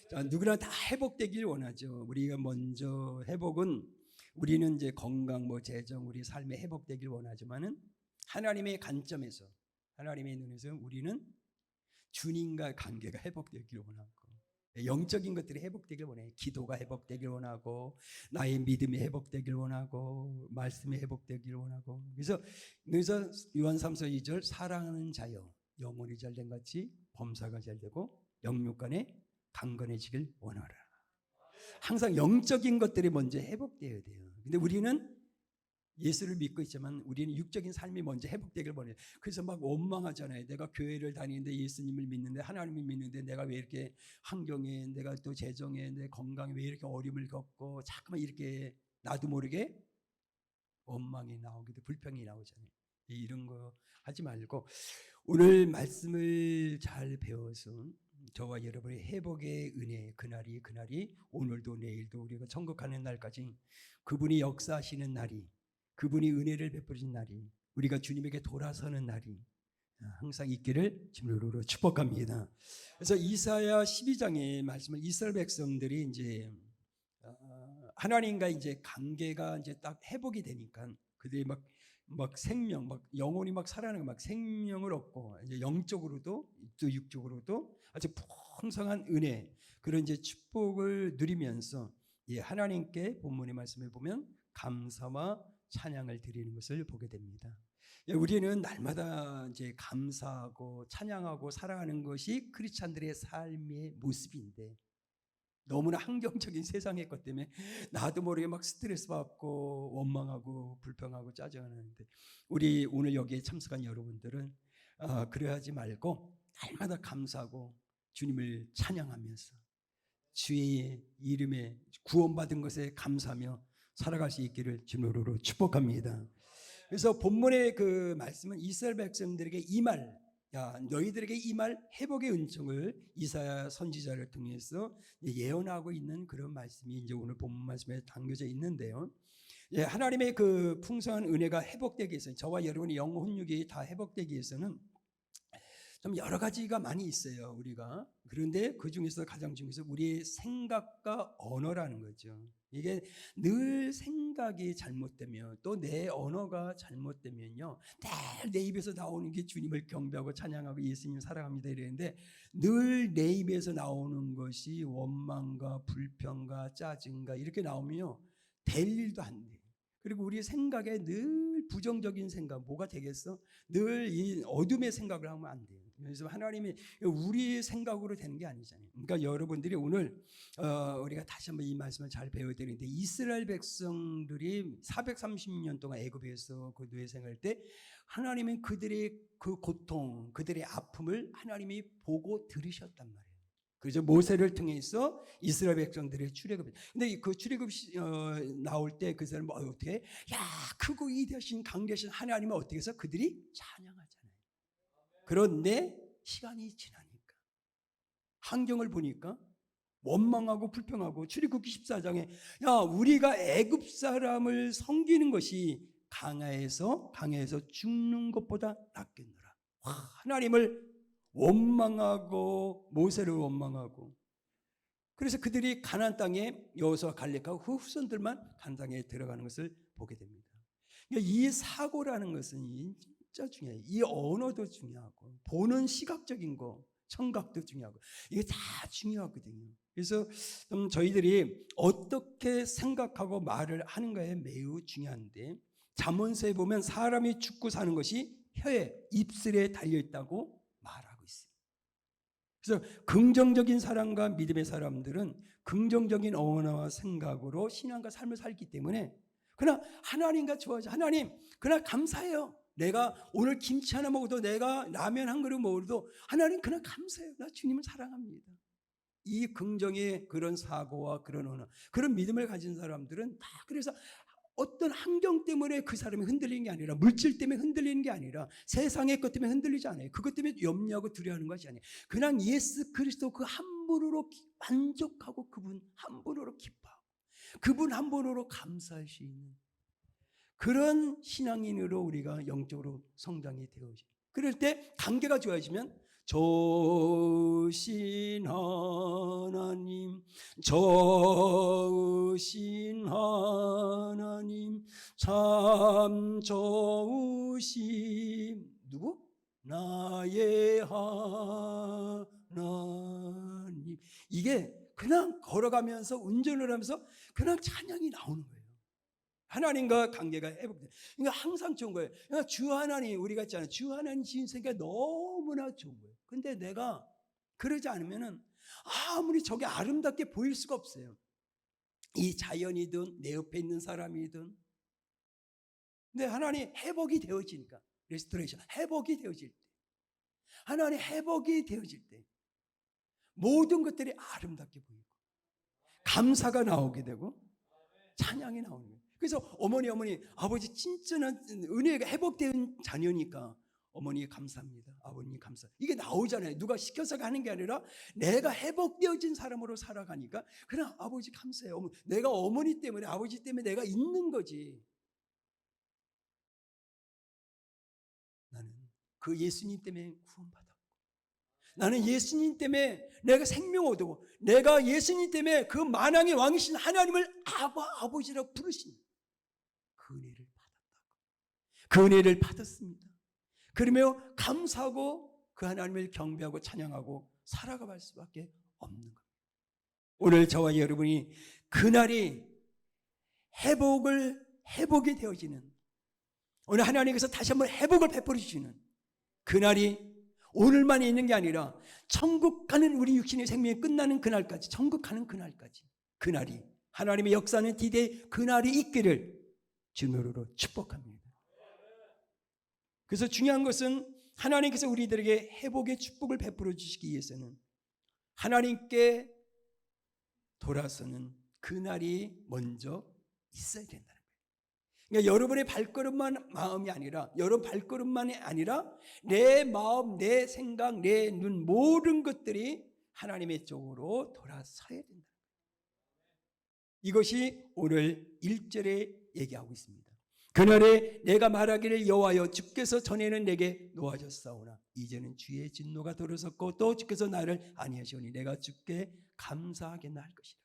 자, 누구나 다 회복되길 원하죠. 우리가 먼저 회복은 우리는 이제 건강, 재정, 우리 삶의 회복되길 원하지만은 하나님의 관점에서, 하나님의 눈에서 우리는 주님과 관계가 회복되길 원하고, 영적인 것들이 회복되길 원해. 기도가 회복되길 원하고, 나의 믿음이 회복되길 원하고, 말씀이 회복되길 원하고. 그래서 요한 3서 2절 사랑하는 자여 영혼이 잘된 같이 범사가 잘되고 영육간에 강건해지길 원하라. 항상 영적인 것들이 먼저 회복되어야 돼요. 근데 우리는 예수를 믿고 있지만 우리는 육적인 삶이 먼저 회복되길 원해요. 그래서 막 원망하잖아요. 내가 교회를 다니는데 예수님을 믿는데 하나님을 믿는데 내가 왜 이렇게 환경에, 내가 또 재정에, 내 건강에 왜 이렇게 어려움을 겪고 자꾸만 이렇게 나도 모르게 원망이 나오기도, 불평이 나오잖아요. 이런 거 하지 말고 오늘 말씀을 잘 배워서 저와 여러분의 회복의 은혜, 그날이 오늘도 내일도 우리가 천국 가는 날까지 그분이 역사하시는 날이, 그분이 은혜를 베푸신 날이, 우리가 주님에게 돌아서는 날이 항상 있기를 주님으로 축복합니다. 그래서 이사야 12장의 말씀을 이스라엘 백성들이 이제 하나님과 이제 관계가 이제 딱 회복이 되니까 그들이 막 생명, 막 영혼이 막 살아나는 막 생명을 얻고 이제 영적으로도 또 육적으로도 아주 풍성한 은혜, 그런 이제 축복을 누리면서 하나님께 본문의 말씀을 보면 감사와 찬양을 드리는 것을 보게 됩니다. 우리는 날마다 이제 감사하고 찬양하고 사랑하는 것이 크리스찬들의 삶의 모습인데 너무나 환경적인 세상의 것 때문에 나도 모르게 막 스트레스 받고 원망하고 불평하고 짜증나는데, 우리 오늘 여기에 참석한 여러분들은 그래하지 말고 날마다 감사하고 주님을 찬양하면서 주의 이름에 구원받은 것에 감사하며 살아갈 수 있기를 주님으로 축복합니다. 그래서 본문의 그 말씀은 이스라엘 백성들에게 이 말, 너희들에게 이 말 회복의 은총을 이사야 선지자를 통해서 예언하고 있는 그런 말씀이 이제 오늘 본문 말씀에 담겨져 있는데요. 하나님의 그 풍성한 은혜가 회복되기 위해서, 저와 여러분의 영 혼육이 다 회복되기 위해서는 좀 여러 가지가 많이 있어요, 우리가. 그런데 그 중에서 가장 중요해서 우리의 생각과 언어라는 거죠. 이게 늘 생각이 잘못되면, 또 내 언어가 잘못되면요, 내 입에서 나오는 게 주님을 경배하고 찬양하고 예수님 사랑합니다 이랬는데, 늘 내 입에서 나오는 것이 원망과 불평과 짜증과 이렇게 나오면요, 될 일도 안 돼요. 그리고 우리 생각에 늘 부정적인 생각, 뭐가 되겠어? 늘 이 어둠의 생각을 하면 안 돼요. 그래서 하나님이 우리 생각으로 되는 게 아니잖아요. 그러니까 여러분들이 오늘 우리가 다시 한번 이 말씀을 잘 배워야 되는데, 이스라엘 백성들이 430년 동안 애굽에서 그 노예 생활할 때 하나님은 그들의 그 고통, 그들의 아픔을 하나님이 보고 들으셨단 말이에요. 그래서 모세를 통해서 이스라엘 백성들의 출애굽. 근데 그 출애굽 나올 때 그 사람은 어떻게 해? 크고 위대하신 강대하신 하나님은 어떻게 해서 그들이 찬양하잖아요. 그런데 시간이 지나니까, 환경을 보니까 원망하고 불평하고, 출애굽기 14장에 우리가 애굽 사람을 섬기는 것이 강야에서 죽는 것보다 낫겠노라. 하나님을 원망하고 모세를 원망하고, 그래서 그들이 가나안 땅에 여호수아 갈렙과 그 후손들만 가나안 땅에 들어가는 것을 보게 됩니다. 그러니까 이 사고라는 것은 진짜 중요해요. 이 언어도 중요하고, 보는 시각적인 거, 청각도 중요하고, 이게 다 중요하거든요. 그래서 저희들이 어떻게 생각하고 말을 하는가에 매우 중요한데, 잠언서에 보면 사람이 죽고 사는 것이 혀에, 입술에 달려있다고 말하고 있어요. 그래서 긍정적인 사람과 믿음의 사람들은 긍정적인 언어와 생각으로 신앙과 삶을 살기 때문에, 그러나 하나님과 좋아하죠. 하나님, 그날 감사해요. 내가 오늘 김치 하나 먹어도, 내가 라면 한 그릇 먹어도 하나님 그날 감사해요. 나 주님을 사랑합니다. 이 긍정의 그런 사고와 그런 언어, 그런 믿음을 가진 사람들은 다, 그래서 어떤 환경 때문에 그 사람이 흔들리는 게 아니라, 물질 때문에 흔들리는 게 아니라, 세상의 것 때문에 흔들리지 않아요. 그것 때문에 염려하고 두려워하는 것이 아니에요. 그냥 예수 그리스도 그 한 분으로 만족하고, 그분 한 분으로 기뻐하고, 그분 한 분으로 감사할 수 있는 그런 신앙인으로 우리가 영적으로 성장이 되어지죠. 그럴 때 관계가 좋아지면, 조신 하나님 좋으신 하나님 참 좋으심. 누구? 나의 하나님. 이게 그냥 걸어가면서 운전을 하면서 그냥 찬양이 나오는 거예요. 하나님과 관계가 회복돼. 그러니까 항상 좋은 거예요. 그러니까 주 하나님, 우리가 있잖아요. 주 하나님 지은 생각이 너무나 좋은 거예요. 근데 내가 그러지 않으면은 아무리 저게 아름답게 보일 수가 없어요. 이 자연이든 내 옆에 있는 사람이든. 근데 하나님 회복이 되어지니까, 레스토레이션 회복이 되어질 때, 하나님 회복이 되어질 때 모든 것들이 아름답게 보이고 감사가 나오게 되고 찬양이 나오는 거예요. 그래서 어머니 아버지 진짜는 은혜가 회복된 자녀니까 어머니 감사합니다, 아버님 감사, 이게 나오잖아요. 누가 시켜서 가는 게 아니라 내가 회복되어진 사람으로 살아가니까 그냥 아버지 감사해요. 내가 어머니 때문에 아버지 때문에 내가 있는 거지. 나는 그 예수님 때문에 구원받았고, 나는 예수님 때문에 내가 생명 얻고, 내가 예수님 때문에 그 만왕의 왕이신 하나님을 아버지라고 부르신 그 은혜를 받았다고. 그 은혜를 받았습니다. 그러며 감사하고 그 하나님을 경배하고 찬양하고 살아갈 수밖에 없는 겁니다. 오늘 저와 여러분이 그날이 회복이 되어지는, 오늘 하나님께서 다시 한번 회복을 베풀어 주시는 그날이 오늘만 있는 게 아니라 천국 가는 우리 육신의 생명이 끝나는 그날까지, 천국 가는 그날까지, 그날이 하나님의 역사는 디데이 그날이 있기를 주님으로 축복합니다. 그래서 중요한 것은 하나님께서 우리들에게 회복의 축복을 베풀어 주시기 위해서는 하나님께 돌아서는 그날이 먼저 있어야 된다는 거예요. 그러니까 여러분의 발걸음만 마음이 아니라, 여러분 발걸음만이 아니라 내 마음, 내 생각, 내 눈, 모든 것들이 하나님의 쪽으로 돌아서야 된다. 이것이 오늘 1절에 얘기하고 있습니다. 그날에 내가 말하기를 여호와여 주께서 전에는 내게 놓아졌사오나 이제는 주의 진노가 들어섰고 또 주께서 나를 아니하시오니 내가 주께 감사하겠나 할 것이라.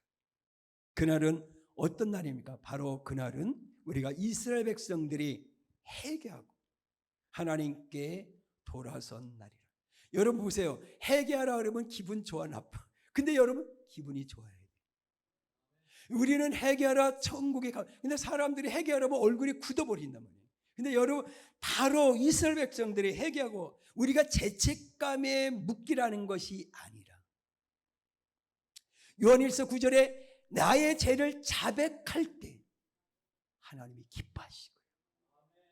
그날은 어떤 날입니까? 바로 그날은 우리가 이스라엘 백성들이 회개하고 하나님께 돌아선 날이라. 여러분 보세요. 회개하라 그러면 기분 좋아 나빠? 근데 여러분 기분이 좋아야 돼요. 우리는 회개하라 천국에 가. 근데 사람들이 회개하라면 얼굴이 굳어버린단 말이에요. 근데 여러분 바로 이스라엘 백성들이 회개하고 우리가 죄책감에 묶이라는 것이 아니라 요한일서 9절에 나의 죄를 자백할 때 하나님이 기뻐하시고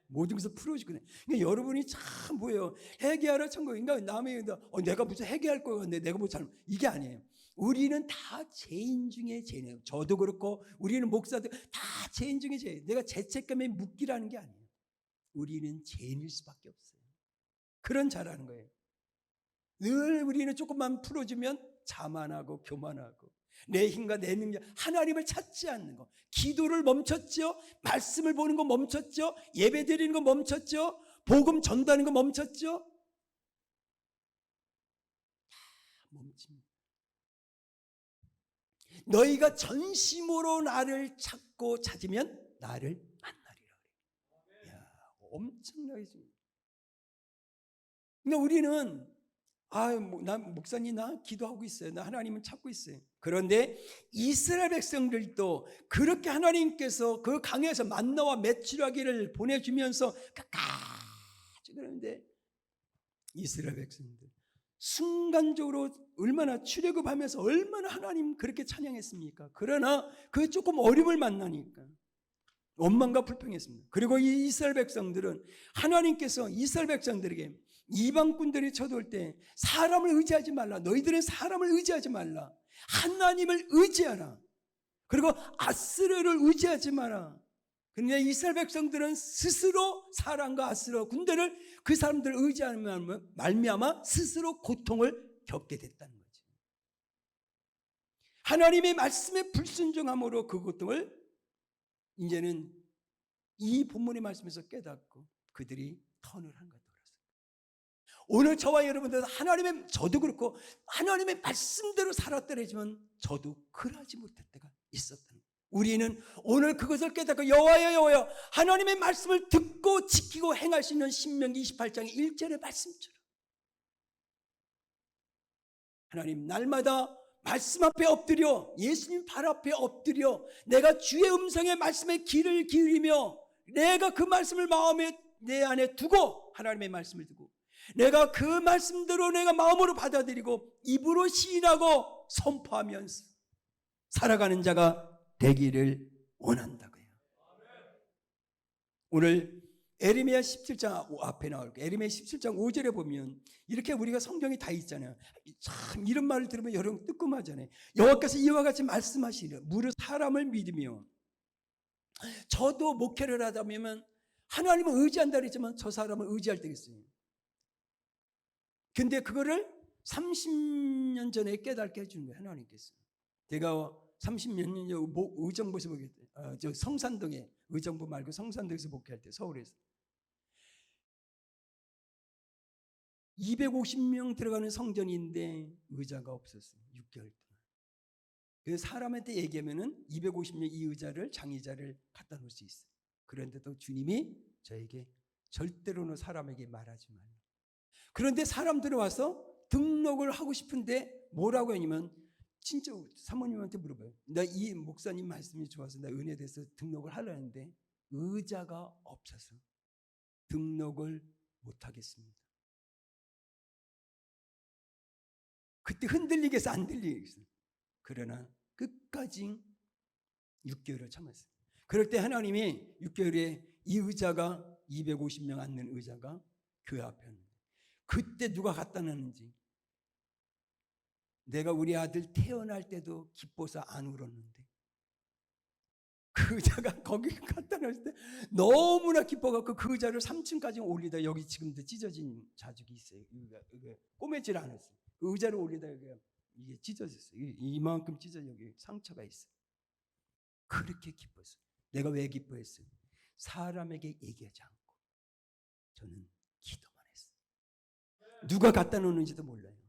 모든 것을 풀어주거든요. 그러니까 여러분이 참 뭐예요? 회개하라 천국인가? 남의 내가 무슨 회개할 거 같네. 내가 뭐 잘못, 이게 아니에요. 우리는 다 죄인 중에 죄네요. 저도 그렇고 우리는 목사들 다 죄인 중에 죄. 내가 죄책감에 묶이라는 게 아니에요. 우리는 죄인일 수밖에 없어요. 그런 자라는 거예요. 늘 우리는 조금만 풀어주면 자만하고 교만하고 내 힘과 내 능력, 하나님을 찾지 않는 거, 기도를 멈췄죠. 말씀을 보는 거 멈췄죠. 예배 드리는 거 멈췄죠. 복음 전도하는 거 멈췄죠. 다 멈춥니다. 너희가 전심으로 나를 찾으면 나를 만나리라. 야, 엄청나게 중요해요. 그러니까 우리는 나 목사님 나 기도하고 있어요. 나 하나님을 찾고 있어요. 그런데 이스라엘 백성들도 그렇게 하나님께서 그 강에서 만나와 메추라기를 보내주면서 끝까지 그러는데 이스라엘 백성들 순간적으로 얼마나 출애굽하면서 얼마나 하나님 그렇게 찬양했습니까? 그러나 그 조금 어려움을 만나니까 원망과 불평했습니다. 그리고 이 이스라엘 백성들은 하나님께서 이스라엘 백성들에게 이방꾼들이 쳐들어올 때 사람을 의지하지 말라. 너희들은 사람을 의지하지 말라. 하나님을 의지하라. 그리고 아스르를 의지하지 마라. 그런데 이스라엘 백성들은 스스로 사람과 아스르 군대를 그 사람들을 의지하는 말미암아 스스로 고통을 겪게 됐다는 거죠. 하나님의 말씀에 불순종함으로 그 고통을 이제는 이 본문의 말씀에서 깨닫고 그들이 턴을 한 거예요. 오늘 저와 여러분들 하나님의, 저도 그렇고 하나님의 말씀대로 살았더라지만 저도 그러지 못할 때가 있었다는 거예요. 우리는 오늘 그것을 깨닫고 여호와여 여호와여, 하나님의 말씀을 듣고 지키고 행할 수 있는 신명기 28장의 1절의 말씀처럼 하나님 날마다 말씀 앞에 엎드려, 예수님 발 앞에 엎드려 내가 주의 음성의 말씀에 귀를 기울이며 내가 그 말씀을 마음에 내 안에 두고, 하나님의 말씀을 두고 내가 그 말씀대로 내가 마음으로 받아들이고 입으로 시인하고 선포하면서 살아가는 자가 되기를 원한다고요. 오늘 에레미야 17장 앞에 나올 거예요. 에레미야 17장 5절에 보면 이렇게 우리가 성경이 다 있잖아요. 참 이런 말을 들으면 여러분 뜨끔하잖아요. 여호와께서 이와 같이 말씀하시려 무릇 사람을 믿으며, 저도 목회를 하다 보면 하나님을 의지한다 그랬지만 저 사람을 의지할 때가 있어요. 근데 그거를 30년 전에 깨닫게 해주는 거예요. 하나님께서. 제가 30몇 년 전에 의정부에서 목회할 때, 저 성산동에, 의정부 말고 성산동에서 목회할 때, 서울에서 250명 들어가는 성전인데 의자가 없었어요. 6개월 동안. 그 사람한테 얘기하면은 250명 이 의자를, 장의자를 갖다 놓을 수 있어요. 그런데도 주님이 저에게 절대로는 사람에게 말하지 말라. 그런데 사람들이 와서 등록을 하고 싶은데 뭐라고 하냐면, 진짜 사모님한테 물어봐요. 나 이 목사님 말씀이 좋아서 나 은혜에 대해서 등록을 하려는데 의자가 없어서 등록을 못하겠습니다. 그때 흔들리게 해서 안 들리게 했어요. 그러나 끝까지 6개월을 참았어요. 그럴 때 하나님이 6개월에 이 의자가 250명 앉는 의자가 교회 앞에 왔는데, 그때 누가 갖다 놨는지, 내가 우리 아들 태어날 때도 기뻐서 안 울었는데 그 의자가 거기 갖다 놨을 때 너무나 기뻐갖고 그 의자를 3층까지 올리다, 여기 지금도 찢어진 자국이 있어요. 꼬매질 않았어요. 그 의자를 올리다 이게 찢어졌어요. 이만큼 찢어져, 여기 상처가 있어요. 그렇게 기뻤어요. 내가 왜 기뻐했어요? 사람에게 얘기하지 않고 저는 기도만 했어요. 누가 갖다 놓는지도 몰라요.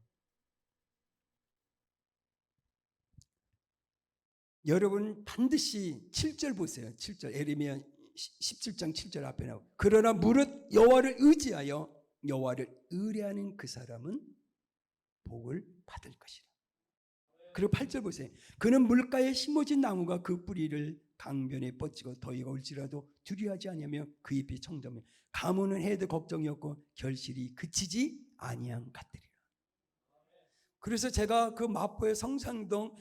여러분 반드시 7절 보세요. 7절, 에레미야 17장 7절 앞에 나오고, 그러나 무릇 여호와를 의지하여 여호와를 의뢰하는 그 사람은 복을 받을 것이라. 그리고 8절 보세요. 그는 물가에 심어진 나무가 그 뿌리를 강변에 뻗치고 더위가 올지라도 두려워하지 아니하며 그 잎이 청정하며 가뭄은 해도 걱정이 없고 결실이 그치지 아니함 같으리라. 그래서 제가 그 마포의 성산동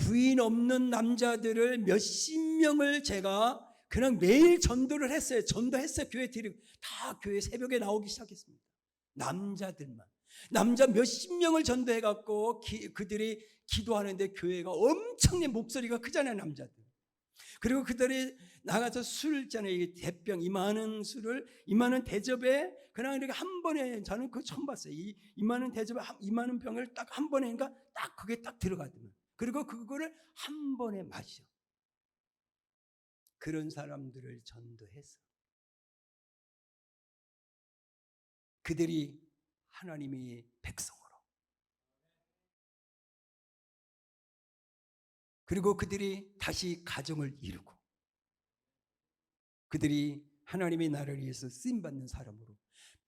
부인 없는 남자들을 몇십 명을 제가 그냥 매일 전도를 했어요. 전도했어요. 교회 데리고 다 교회 새벽에 나오기 시작했습니다. 남자들만, 남자 몇십 명을 전도해갖고 그들이 기도하는데 교회가 엄청난 목소리가 크잖아요. 남자들. 그리고 그들이 나가서 술 있잖아요. 대병 이만한 술을, 이만한 대접에 그냥 이렇게 한 번에, 저는 그거 처음 봤어요. 이만한 대접에 이만한 병을 딱 한 번에, 그러니까 딱 그게 딱 들어가더만. 그리고 그거를 한 번에 마셔. 그런 사람들을 전도해서 그들이 하나님의 백성으로, 그리고 그들이 다시 가정을 이루고 그들이 하나님의 나라를 위해서 쓰임받는 사람으로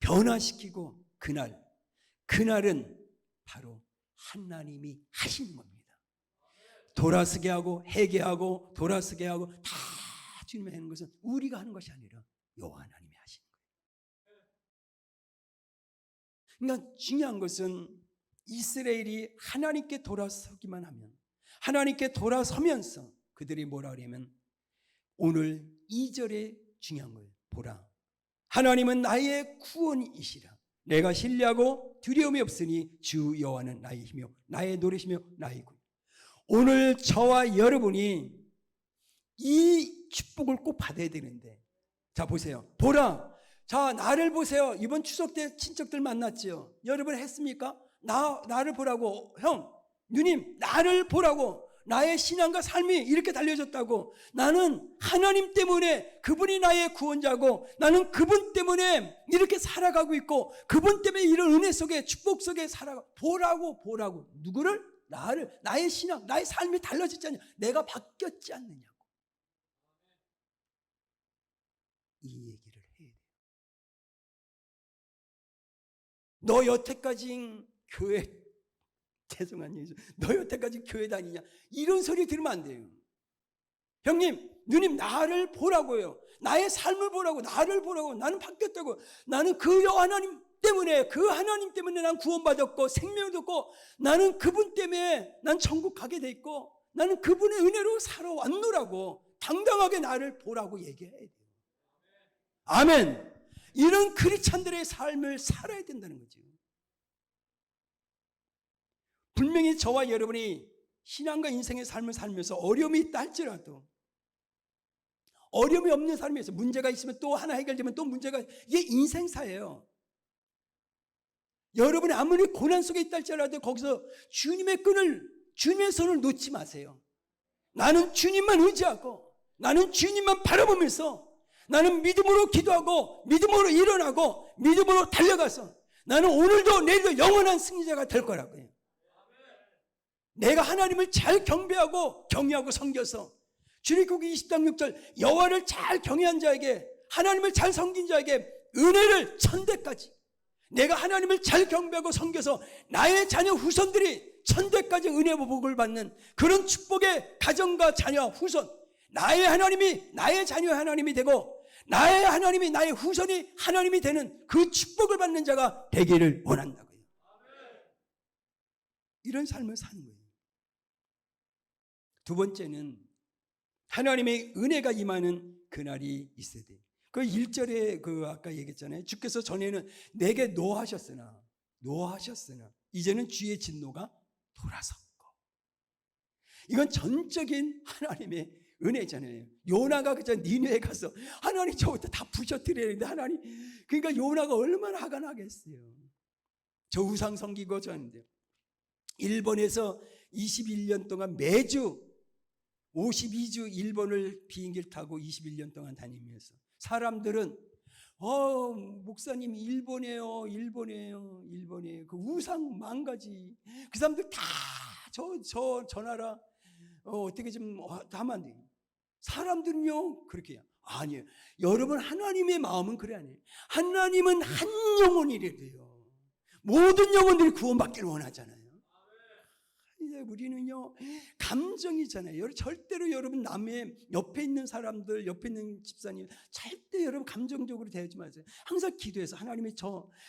변화시키고, 그날은 바로 하나님이 하시는 겁니다. 돌아서게 하고 회개하고 돌아서게 하고 다 주님이 하는 것은 우리가 하는 것이 아니라 여호와 하나님이 하시는 거예요. 그러니까 중요한 것은 이스라엘이 하나님께 돌아서기만 하면, 하나님께 돌아서면서 그들이 뭐라 그러냐면, 오늘 2절에 중요한 거예요. 보라, 하나님은 나의 구원이시라. 내가 신뢰하고 두려움이 없으니 주 여호와는 나의 힘이요 나의 노래시며 나의 군. 오늘 저와 여러분이 이 축복을 꼭 받아야 되는데, 자 보세요. 보라, 자 나를 보세요. 이번 추석 때 친척들 만났죠. 여러분 했습니까? 나를 보라고. 형, 누님 나를 보라고. 나의 신앙과 삶이 이렇게 달려졌다고. 나는 하나님 때문에 그분이 나의 구원자고 나는 그분 때문에 이렇게 살아가고 있고 그분 때문에 이런 은혜 속에 축복 속에 살아가. 보라고. 누구를? 나를. 나의 신앙, 나의 삶이 달라졌지 않냐. 내가 바뀌었지 않느냐고. 이 얘기를 해야 돼요. 너 여태까지 교회, 죄송한 얘기죠. 너 여태까지 교회 다니냐? 이런 소리 들으면 안 돼요. 형님, 누님, 나를 보라고요. 나의 삶을 보라고, 나를 보라고. 나는 바뀌었다고. 나는 그 하나님 때문에 난 구원받았고 생명을 얻고 나는 그분 때문에 난 천국 가게 돼 있고 나는 그분의 은혜로 살아왔노라고 당당하게 나를 보라고 얘기해야 돼요. 아멘. 이런 크리스찬들의 삶을 살아야 된다는 거죠. 분명히 저와 여러분이 신앙과 인생의 삶을 살면서 어려움이 있다 할지라도 어려움이 없는 삶이 있어요. 문제가 있으면 또 하나 해결되면 또 문제가, 이게 인생사예요. 여러분이 아무리 고난 속에 있다 할지라도 거기서 주님의 손을 놓지 마세요. 나는 주님만 의지하고 나는 주님만 바라보면서 나는 믿음으로 기도하고 믿음으로 일어나고 믿음으로 달려가서 나는 오늘도 내일도 영원한 승리자가 될 거라고요. 내가 하나님을 잘 경배하고 경외하고 섬겨서 출애굽기 20장 6절 여호와를 잘 경외한 자에게 하나님을 잘 섬긴 자에게 은혜를 천대까지, 내가 하나님을 잘 경배하고 섬겨서 나의 자녀 후손들이 천대까지 은혜 복을 받는 그런 축복의 가정과 자녀 후손, 나의 하나님이 나의 자녀 하나님이 되고 나의 하나님이 나의 후손이 하나님이 되는 그 축복을 받는 자가 되기를 원한다고요. 이런 삶을 사는 거예요. 두 번째는 하나님의 은혜가 임하는 그날이 있어야 돼요. 그 1절에 아까 얘기했잖아요. 주께서 전에는 내게 노하셨으나 이제는 주의 진노가 돌아섰고. 이건 전적인 하나님의 은혜잖아요. 요나가 그저 니느웨에 가서 하나님 저부터 다 부셔뜨리는데 하나님, 그러니까 요나가 얼마나 화가 나겠어요. 저 우상 섬기고 저는데 일본에서 21년 동안 매주 52주 일본을 비행기를 타고 21년 동안 다니면서 사람들은 목사님 일본이에요. 그 우상 망가지. 그 사람들 다 저 나라 어떻게 좀 하면 안 돼요. 사람들은요 그렇게 해요. 아니에요. 여러분, 하나님의 마음은 그래 아니에요. 하나님은 한 영혼이래요. 모든 영혼들이 구원받기를 원하잖아요. 이제 우리는요 감정이잖아요. 절대로 여러분 남의 옆에 있는 사람들, 옆에 있는 집사님 절대 여러분 감정적으로 대하지 마세요. 항상 기도해서 하나님의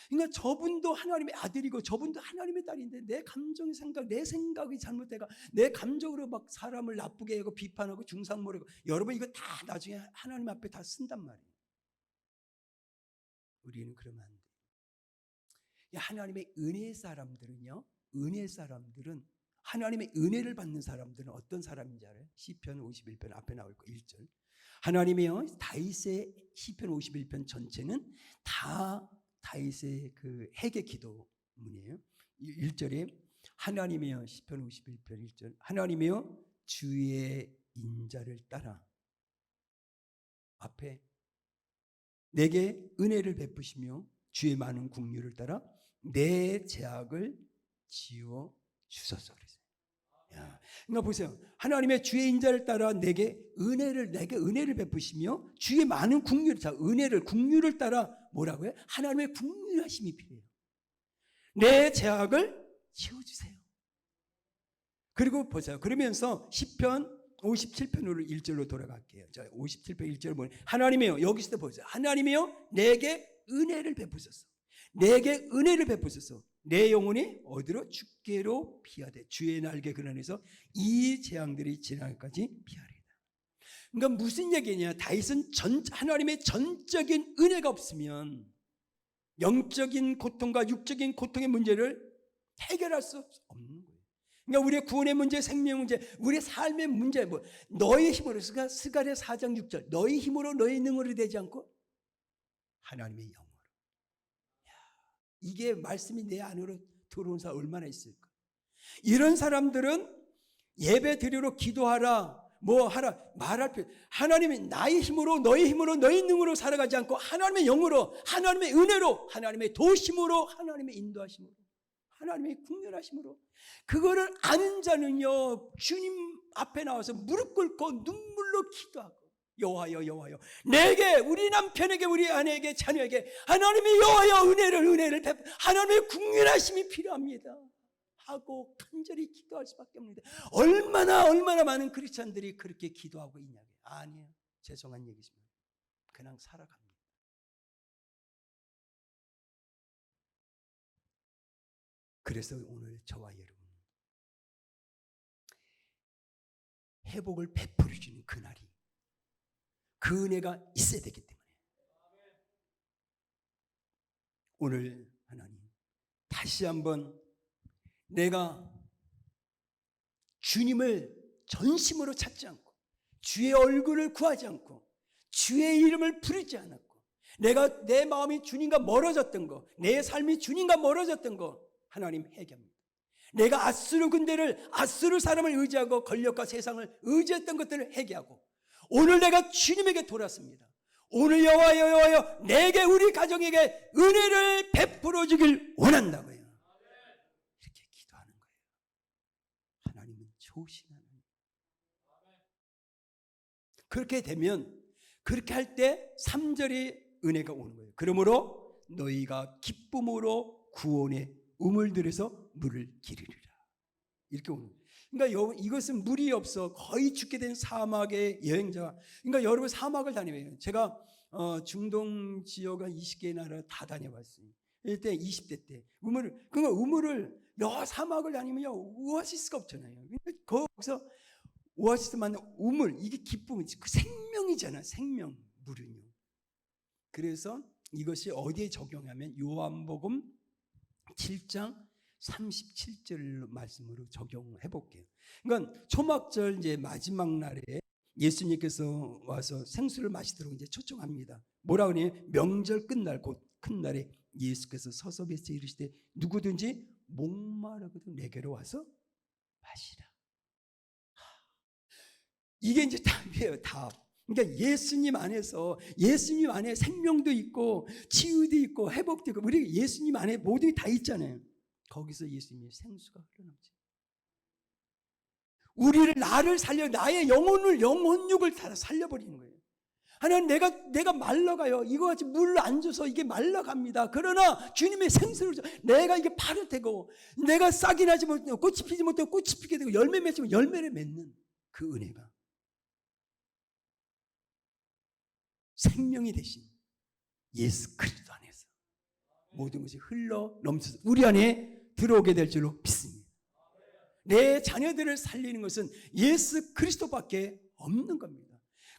그러니까 저분도 하나님의 아들이고 저분도 하나님의 딸인데 내 감정 생각, 내 생각이 잘못돼가 내 감정으로 막 사람을 나쁘게 하고 비판하고 중상모르고, 여러분 이거 다 나중에 하나님 앞에 다 쓴단 말이에요. 우리는 그러면 안 돼요. 하나님의 은혜의 사람들은요, 하나님의 은혜를 받는 사람들은 어떤 사람인지 알아요? 시편 51편 앞에 나올 거 1절. 하나님이요, 다윗의 시편 51편 전체는 다 다윗의 그 회개 기도문이에요. 1절에 하나님이요, 시편 51편 1절. 하나님이요, 주의 인자를 따라 앞에 내게 은혜를 베푸시며 주의 많은 국률을 따라 내 죄악을 지워 주소서 그랬어요. 그러니까 보세요. 하나님의 주의 인자를 따라 내게 은혜를 베푸시며 주의 많은 국률을 따라 뭐라고요? 하나님의 국률하심이 필요해요. 내 죄악을 지워주세요. 그리고 보세요. 그러면서 시편 57편으로 1절로 돌아갈게요. 자, 57편 1절 보면 하나님이요, 여기서 보세요. 하나님이요, 내게 은혜를 베푸소서. 내게 은혜를 베푸소서. 내 영혼이 어디로? 주께로 피하되 주의 날개 근원에서 이 재앙들이 지나기까지 피하리이다. 그러니까 무슨 얘기냐? 다윗은 하나님의 전적인 은혜가 없으면 영적인 고통과 육적인 고통의 문제를 해결할 수 없는 거예요. 그러니까 우리의 구원의 문제, 생명 문제, 우리의 삶의 문제, 너의 힘으로, 스가랴 4장 6절, 너의 힘으로 너의 능으로 되지 않고 하나님의 영으로. 이게 말씀이 내 안으로 들어온 사람 얼마나 있을까? 이런 사람들은 예배 드리러 기도하라, 뭐 하라 말할 필요. 하나님이 나의 힘으로, 너의 힘으로, 너의 능으로 살아가지 않고 하나님의 영으로, 하나님의 은혜로, 하나님의 도심으로, 하나님의 인도하심으로, 하나님의 국률하심으로, 그거를 아는 자는요 주님 앞에 나와서 무릎 꿇고 눈물로 기도하고, 여호와여 여호와여, 내게, 우리 남편에게, 우리 아내에게, 자녀에게 하나님의 여호와여 은혜를 하나님의 국률하심이 필요합니다 하고 간절히 기도할 수밖에 없는데, 얼마나 많은 크리스찬들이 그렇게 기도하고 있냐고요. 아니에요. 죄송한 얘기지만 그냥 살아갑니다. 그래서 오늘 저와 여러분, 회복을 베풀어 주는 그날이, 그 은혜가 있어야 되기 때문에 오늘 하나님 다시 한번 내가 주님을 전심으로 찾지 않고, 주의 얼굴을 구하지 않고, 주의 이름을 부르지 않았고, 내가 내 마음이 주님과 멀어졌던 거, 내 삶이 주님과 멀어졌던 거 하나님 회개합니다. 내가 아수르 사람을 의지하고 권력과 세상을 의지했던 것들을 회개하고, 오늘 내가 주님에게 돌았습니다. 오늘 여호와여 내게, 우리 가정에게 은혜를 베풀어 주길 원한다고요. 이렇게 기도하는 거예요. 하나님은 좋으신 하나님. 그렇게 되면, 그렇게 할 때 3절의 은혜가 오는 거예요. 그러므로 너희가 기쁨으로 구원의 우물들에서 물을 기르리라. 이렇게 오는 거예요. 그러니까 이것은 물이 없어 거의 죽게 된 사막의 여행자. 그러니까 여러분 사막을 다니면, 제가 중동 지역 한 20개의 나라 다 다녀봤어요. 이때 20대 때 우물을 사막을 다니면요 오아시스가 없잖아요. 거기서 오아시스 만난 우물, 이게 기쁨이지, 그 생명이잖아. 생명 물은요. 그래서 이것이 어디에 적용하면 요한복음 7장 37절 말씀으로 적용해 볼게요. 그러니까 초막절 이제 마지막 날에 예수님께서 와서 생수를 마시도록 이제 초청합니다. 뭐라 그래요? 명절 끝날, 곧 큰 날에 예수께서 서서 뱃에 이르시되 누구든지 목마르거든 내게로 와서 마시라. 이게 이제 답이에요, 답. 그러니까 예수님 안에 생명도 있고 치유도 있고 회복도 있고, 우리 예수님 안에 모든 게 다 있잖아요. 거기서 예수님의 생수가 흘러넘치. 나를 살려, 나의 영혼육을 다 살려버리는 거예요. 하나님, 내가 말라가요. 이거 같이 물 안 줘서 이게 말라갑니다. 그러나 주님의 생수를 줘. 내가 이게 파를 테고, 내가 싹이 나지 못하고 꽃이 피지 못하고 꽃이 피게 되고 열매 맺으면 열매를 맺는 그 은혜가 생명이 되신 예수 그리스도 안에서 모든 것이 흘러 넘쳐서 우리 안에 들어오게 될 줄로 믿습니다. 내 자녀들을 살리는 것은 예수 그리스도밖에 없는 겁니다.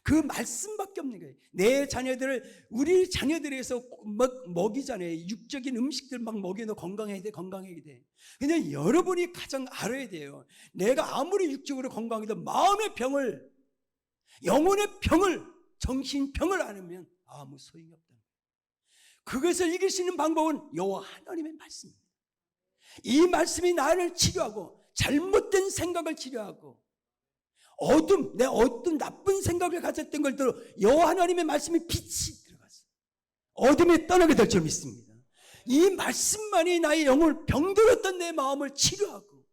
그 말씀밖에 없는 거예요. 내 자녀들을, 우리 자녀들에서 먹이잖아요. 육적인 음식들 막 먹여도 건강해야 돼. 그냥 여러분이 가장 알아야 돼요. 내가 아무리 육적으로 건강해도 마음의 병을, 영혼의 병을, 정신병을 앓으면 아무 소용이 없다. 그것을 이길 수 있는 방법은 여호와 하나님의 말씀입니다. 이 말씀이 나를 치료하고, 잘못된 생각을 치료하고, 내 어떤 나쁜 생각을 가졌던 것들로 여호와 하나님의 말씀이 빛이 들어갔어요. 어둠에 떠나게 될 줄 믿습니다. 이 말씀만이 나의 영을 병들었던 내 마음을 치료하고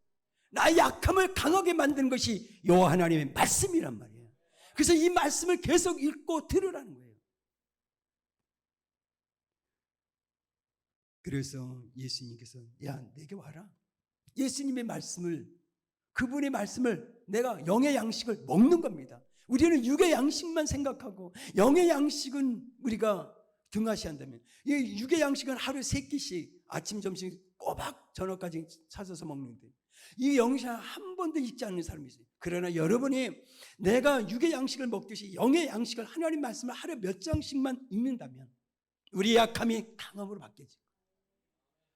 나의 약함을 강하게 만드는 것이 여호와 하나님의 말씀이란 말이에요. 그래서 이 말씀을 계속 읽고 들으라는 거예요. 그래서 예수님께서 야, 내게 와라. 예수님의 말씀을, 그분의 말씀을, 내가 영의 양식을 먹는 겁니다. 우리는 육의 양식만 생각하고, 영의 양식은 우리가 등하시한다면, 이 육의 양식은 하루에 3끼씩 아침 점심 꼬박 저녁까지 찾아서 먹는데, 이 영식 한 번도 읽지 않는 사람이 있어요. 그러나 여러분이 내가 육의 양식을 먹듯이 영의 양식을, 하나님 말씀을 하루에 몇 장씩만 읽는다면 우리의 약함이 강함으로 바뀌어지고,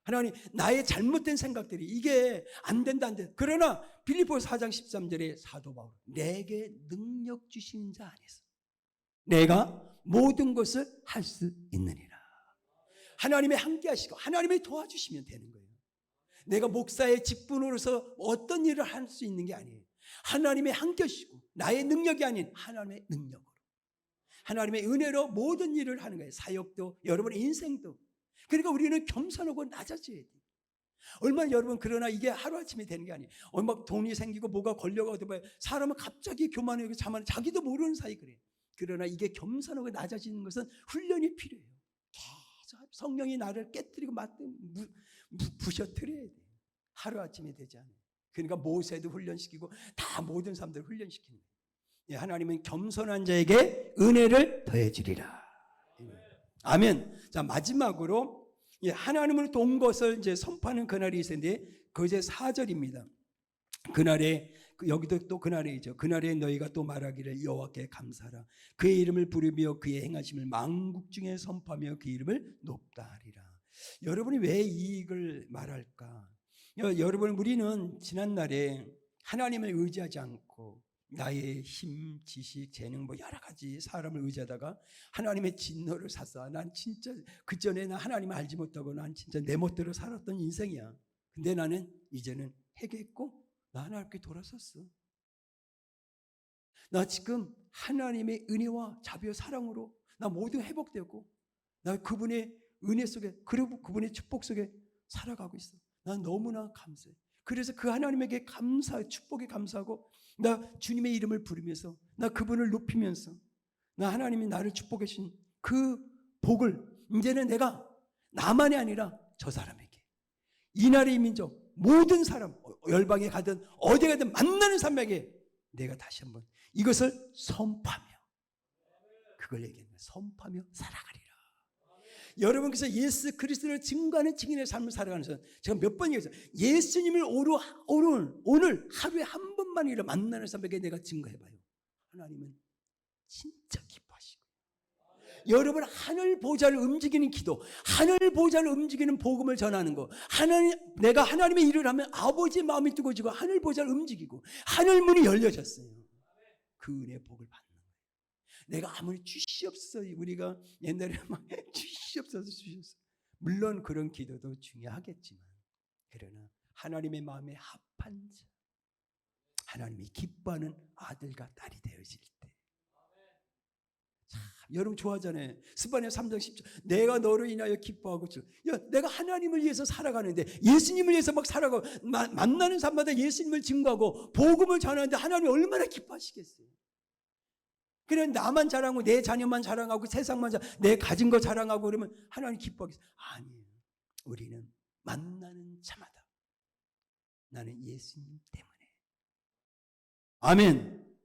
하나님, 나의 잘못된 생각들이 이게 안 된다. 그러나 빌립보서 4장 13절에 사도 바울, 내게 능력 주신 자 안에서 내가 모든 것을 할 수 있느니라. 하나님의 함께 하시고 하나님의 도와주시면 되는 거예요. 내가 목사의 직분으로서 어떤 일을 할 수 있는 게 아니에요. 하나님의 한 것이고 나의 능력이 아닌 하나님의 능력으로, 하나님의 은혜로 모든 일을 하는 거예요. 사역도, 여러분의 인생도. 그러니까 우리는 겸손하고 낮아져야 돼요. 얼마나 여러분, 그러나 이게 하루아침에 되는 게 아니에요. 막 돈이 생기고 뭐가 걸려가도 사람은 갑자기 교만하고 자기도 모르는 사이 그래요. 그러나 이게 겸손하고 낮아지는 것은 훈련이 필요해요. 계속 성령이 나를 깨뜨리고 부셔뜨려야 돼요. 하루아침에 되지 않아요. 그러니까 모세도 훈련시키고 다 모든 사람들을 훈련시키는 거예요. 하나님은 겸손한 자에게 은혜를 더해 주리라. 아멘. 자, 마지막으로 하나님으로 온 것을 이제 선포하는 그날이 있었는데, 그제 4절입니다. 그날에, 여기도 또 그날이죠. 그날에 너희가 또 말하기를 여호와께 감사하라. 그의 이름을 부르며 그의 행하심을 만국 중에 선포하며 그 이름을 높다 하리라. 여러분이 왜 이익을 말할까? 여러분, 우리는 지난날에 하나님을 의지하지 않고 나의 힘, 지식, 재능 여러 가지 사람을 의지하다가 하나님의 진노를 샀어. 난 진짜 그전에 나 하나님을 알지 못하고 난 진짜 내 멋대로 살았던 인생이야. 근데 나는 이제는 회개했고 나 하나님께 돌아섰어. 나 지금 하나님의 은혜와 자비와 사랑으로 나 모두 회복되고 나 그분의 은혜 속에, 그리고 그분의 축복 속에 살아가고 있어. 난 너무나 감사해. 그래서 그 하나님에게 축복에 감사하고 나 주님의 이름을 부르면서 나 그분을 높이면서 나 하나님이 나를 축복해 주신 그 복을 이제는 내가 나만이 아니라 저 사람에게, 이 나라의 민족 모든 사람, 열방에 가든 어디 가든 만나는 사람에게 내가 다시 한번 이것을 선포하며, 그걸 얘기하는 거예요. 선포하며 살아가리라. 여러분께서 예수 그리스도를 증거하는 증인의 삶을 살아가는 것은 제가 몇 번 얘기했어요. 예수님을 오늘 하루에 한 번만이라도 만나는 사람에게 내가 증거해봐요. 하나님은 진짜 기뻐하시고, 여러분 하늘 보좌를 움직이는 기도, 하늘 보좌를 움직이는 복음을 전하는 거, 내가 하나님의 일을 하면 아버지의 마음이 뜨거워지고 하늘 보좌를 움직이고 하늘 문이 열려졌어요. 그 은혜의 복을 받는 거예요. 내가 아무리 주시옵소서, 우리가 옛날에 막 주시옵소서 주시옵소서, 물론 그런 기도도 중요하겠지만, 그러나 하나님의 마음에 합한 자, 하나님이 기뻐하는 아들과 딸이 되어질 때, 참 여러분 좋아하잖아요. 스바냐 3장 10절, 내가 너로 인하여 기뻐하고, 내가 하나님을 위해서 살아가는데, 예수님을 위해서 막 살아가고 만나는 사람마다 예수님을 증거하고 복음을 전하는데 하나님이 얼마나 기뻐하시겠어요. 그래 나만 자랑하고 내 자녀만 자랑하고 세상만 내 가진 거 자랑하고 그러면 하나님 기뻐하겠어요? 아니에요. 우리는 만나는 자마다 나는 예수님 때문에, 아멘,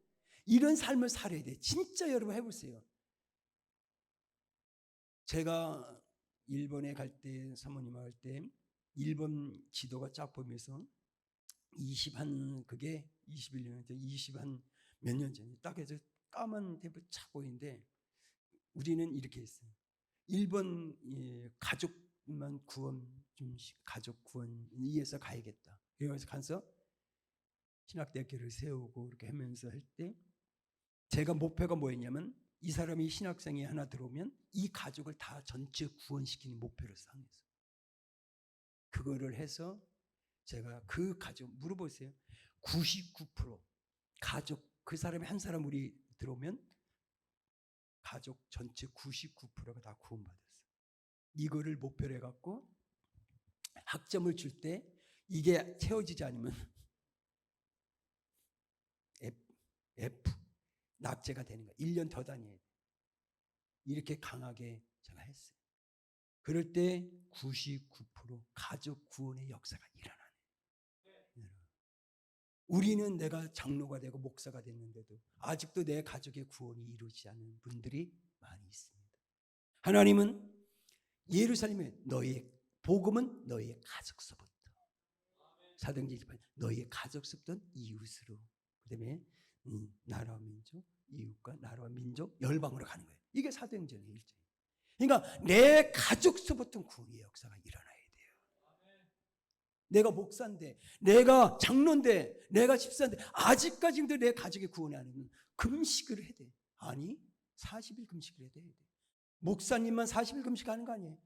이런 삶을 살아야 돼. 진짜 여러분 해보세요. 제가 일본에 갈 때, 사모님하고 갈 때 일본 지도가 쫙 보면서 그게 21년, 20한 몇 년 전에 딱 해서 까만 대부 착 보이는데, 우리는 이렇게 했어요. 일본 가족만 구원, 가족 구원 위해서 가야겠다. 그래서 가서 신학대학교를 세우고 이렇게 하면서 할 때 제가 목표가 뭐였냐면, 이 사람이 신학생이 하나 들어오면 이 가족을 다 전체 구원시키는 목표를 삼았어요. 그거를 해서 제가 그 가족 물어보세요. 99% 가족, 그 사람이 한 사람 우리 들어오면 가족 전체 99%가 다 구원받았어요. 이거를 목표로 해갖고 학점을 줄 때 이게 채워지지 않으면 F 낙제가 되는 거예요. 1년 더 다녀야 돼. 이렇게 강하게 제가 했어요. 그럴 때 99% 가족 구원의 역사가 일어나요. 우리는 내가 장로가 되고 목사가 됐는데도 아직도 내 가족의 구원이 이루어지지 않은 분들이 많이 있습니다. 하나님은 예루살렘에 너희의 복음은 너희의 가족서부터, 사도행전 28장 너희의 가족서부터 이웃으로, 그 다음에 나라와 민족, 이웃과 나라와 민족, 열방으로 가는 거예요. 이게 사도행전의 일정이에요. 그러니까 내 가족서부터 구원의 역사가 일어나야 돼요. 내가 목사인데, 내가 장로인데, 내가 집사인데 아직까지도 내 가족의 구원이 아니면 금식을 해야 돼. 아니 40일 금식을 해야 돼. 목사님만 40일 금식하는 거 아니에요.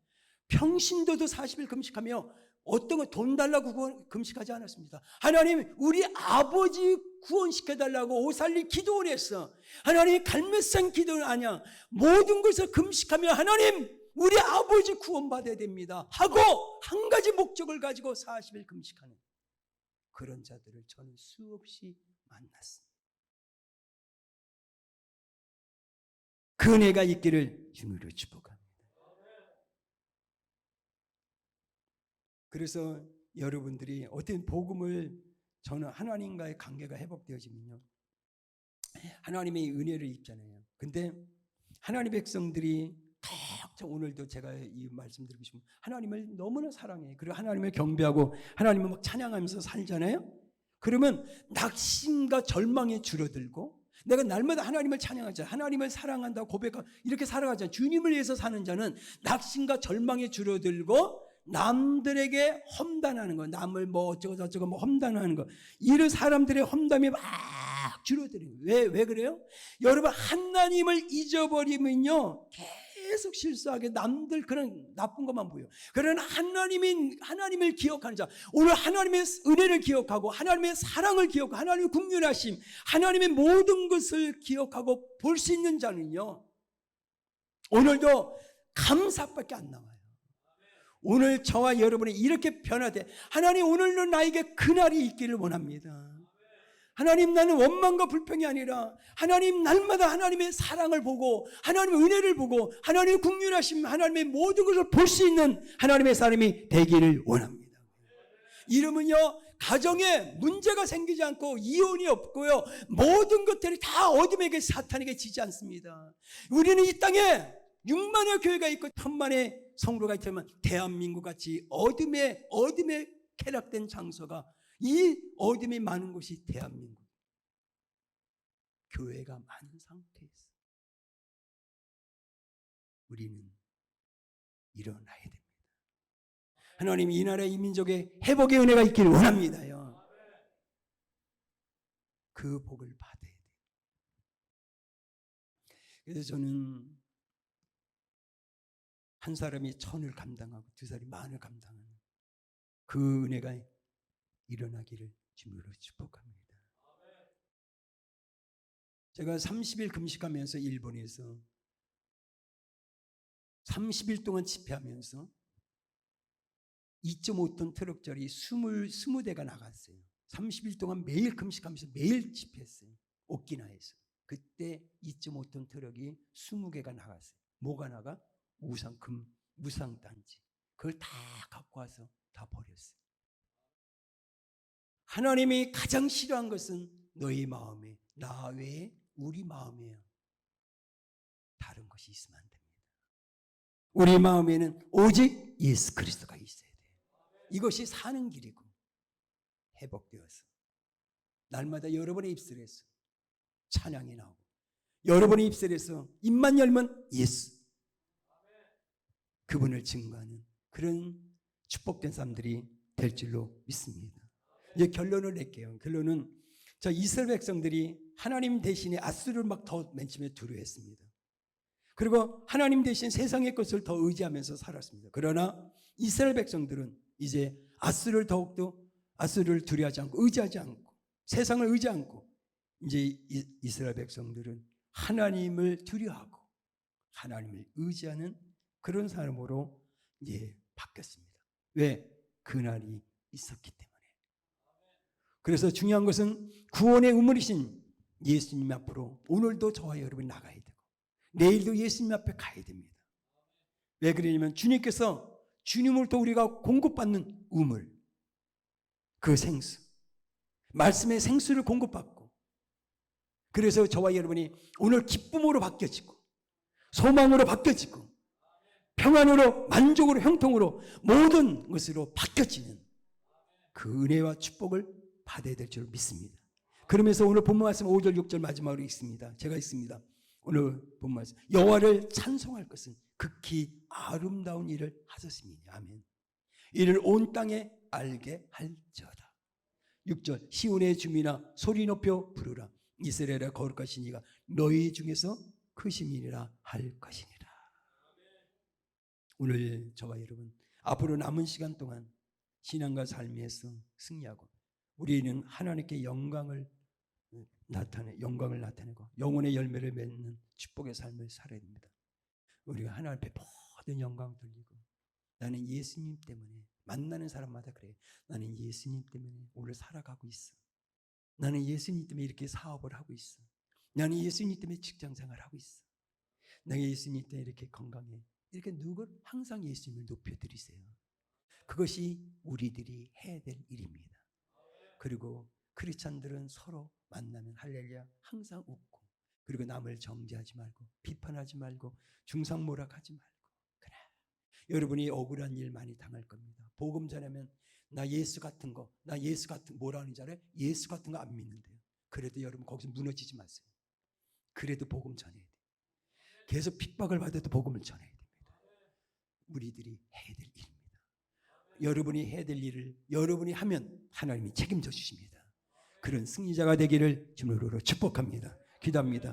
평신도도 40일 금식하며 어떤 거 돈 달라고 금식하지 않았습니다. 하나님 우리 아버지 구원시켜달라고 오살리 기도를 했어. 하나님 갈매산 기도는 아니야. 모든 것을 금식하며 하나님 우리 아버지 구원받아야 됩니다 하고 한 가지 목적을 가지고 40일 금식하는 그런 자들을 저는 수없이 만났습니다. 그 은혜가 있기를 주님으로 축복합니다. 그래서 여러분들이 어떤 복음을 저는 하나님과의 관계가 회복되어지면요, 하나님의 은혜를 입잖아요. 근데 하나님의 백성들이 오늘도 제가 이 말씀드리고 싶은 하나님을 너무나 사랑해. 그리고 하나님을 경배하고 하나님을 막 찬양하면서 살잖아요. 그러면 낙심과 절망이 줄어들고 내가 날마다 하나님을 찬양하잖아요. 하나님을 사랑한다고 고백하고 이렇게 살아가잖아요. 주님을 위해서 사는 자는 낙심과 절망이 줄어들고 남들에게 험담하는 거, 남을 뭐 어쩌고 저쩌고 뭐 험담하는 거, 이런 사람들의 험담이 막 줄어들어요. 왜 그래요? 여러분 하나님을 잊어버리면요 계속 실수하게 남들 그런 나쁜 것만 보여. 그러나 하나님을 기억하는 자, 오늘 하나님의 은혜를 기억하고 하나님의 사랑을 기억하고 하나님의 긍휼하심, 하나님의 모든 것을 기억하고 볼 수 있는 자는요 오늘도 감사밖에 안 나와요. 오늘 저와 여러분이 이렇게 변화돼. 하나님 오늘도 나에게 그날이 있기를 원합니다. 하나님 나는 원망과 불평이 아니라 하나님 날마다 하나님의 사랑을 보고 하나님의 은혜를 보고 하나님의 긍휼하심, 하나님의 모든 것을 볼 수 있는 하나님의 사람이 되기를 원합니다. 이러면요 가정에 문제가 생기지 않고 이혼이 없고요 모든 것들이 다 어둠에게 사탄에게 지지 않습니다. 우리는 이 땅에 6만의 교회가 있고 1000만의 성도가 있다면 대한민국 같이 어둠에 쾌락된 장소가 이 어둠이 많은 곳이 대한민국 교회가 많은 상태에서 우리는 일어나야 됩니다. 하나님 이 나라 이 민족의 회복의 은혜가 있기를 원합니다요. 그 복을 받아야 돼요. 그래서 저는 한 사람이 1000을 감당하고 두 사람이 10,000을 감당하는 그 은혜가 일어나기를 주님으로 축복합니다. 제가 30일 금식하면서 일본에서 30일 동안 집회하면서 2.5톤 트럭짜리 20대가 나갔어요. 30일 동안 매일 금식하면서 매일 집회했어요. 오키나와에서. 그때 2.5톤 트럭이 20개가 나갔어요. 뭐가 나가? 무상단지. 그걸 다 갖고 와서 다 버렸어요. 하나님이 가장 싫어한 것은 너희 마음에 나 외에 우리 마음에요. 다른 것이 있으면 안 됩니다. 우리 마음에는 오직 예수 그리스도가 있어야 돼요. 이것이 사는 길이고 회복되어서 날마다 여러분의 입술에서 찬양이 나오고 여러분의 입술에서 입만 열면 예수 그분을 증거하는 그런 축복된 사람들이 될 줄로 믿습니다. 이제 결론을 낼게요. 결론은 자 이스라엘 백성들이 하나님 대신에 아수르를 막 더 맨 처음에 두려워했습니다. 그리고 하나님 대신 세상의 것을 더 의지하면서 살았습니다. 그러나 이스라엘 백성들은 이제 아수르를 더욱더 아수르를 두려워하지 않고 의지하지 않고 세상을 의지하지 않고 이제 이스라엘 백성들은 하나님을 두려워하고 하나님을 의지하는 그런 사람으로 이제 바뀌었습니다. 왜? 그날이 있었기 때문에. 그래서 중요한 것은 구원의 우물이신 예수님 앞으로 오늘도 저와 여러분이 나가야 되고 내일도 예수님 앞에 가야 됩니다. 왜 그러냐면 주님께서 주님으로부터 우리가 공급받는 우물, 그 생수, 말씀의 생수를 공급받고 그래서 저와 여러분이 오늘 기쁨으로 바뀌어지고 소망으로 바뀌어지고 평안으로 만족으로 형통으로 모든 것으로 바뀌어지는 그 은혜와 축복을 받아야 될 줄 믿습니다. 그러면서 오늘 본문 말씀 5절 6절 마지막으로 있습니다. 제가 있습니다. 오늘 본문 말씀 여호와를 찬송할 것은 극히 아름다운 일을 하셨습니다. 아멘. 이를 온 땅에 알게 할지어다. 6절 시온의 주민아 소리 높여 부르라. 이스라엘의 거룩하신 이가 너희 중에서 크심이라 할 것이니라. 오늘 저와 여러분 앞으로 남은 시간 동안 신앙과 삶에서 승리하고 우리는 하나님께 영광을 나타내고 영혼의 열매를 맺는 축복의 삶을 살아야 됩니다. 우리가 하나님 앞에 모든 영광 돌리고 나는 예수님 때문에 만나는 사람마다 그래요. 나는 예수님 때문에 오늘 살아가고 있어. 나는 예수님 때문에 이렇게 사업을 하고 있어. 나는 예수님 때문에 직장생활을 하고 있어. 내가 예수님 때문에 이렇게 건강해. 이렇게 항상 예수님을 높여드리세요. 그것이 우리들이 해야 될 일입니다. 그리고 크리스찬들은 서로 만나면 할렐루야 항상 웃고 그리고 남을 정죄하지 말고 비판하지 말고 중상모략하지 말고 그래. 여러분이 억울한 일 많이 당할 겁니다. 복음 전하면 나 예수 같은 뭐라 하는지 알아요? 예수 같은 거 안 믿는데요. 그래도 여러분 거기서 무너지지 마세요. 그래도 복음 전해야 돼요. 계속 핍박을 받아도 복음을 전해야 됩니다. 우리들이 해야 될 일입니다. 여러분이 해야 될 일을 여러분이 하면 하나님이 책임져 주십니다. 그런 승리자가 되기를 주님으로 축복합니다. 기도합니다.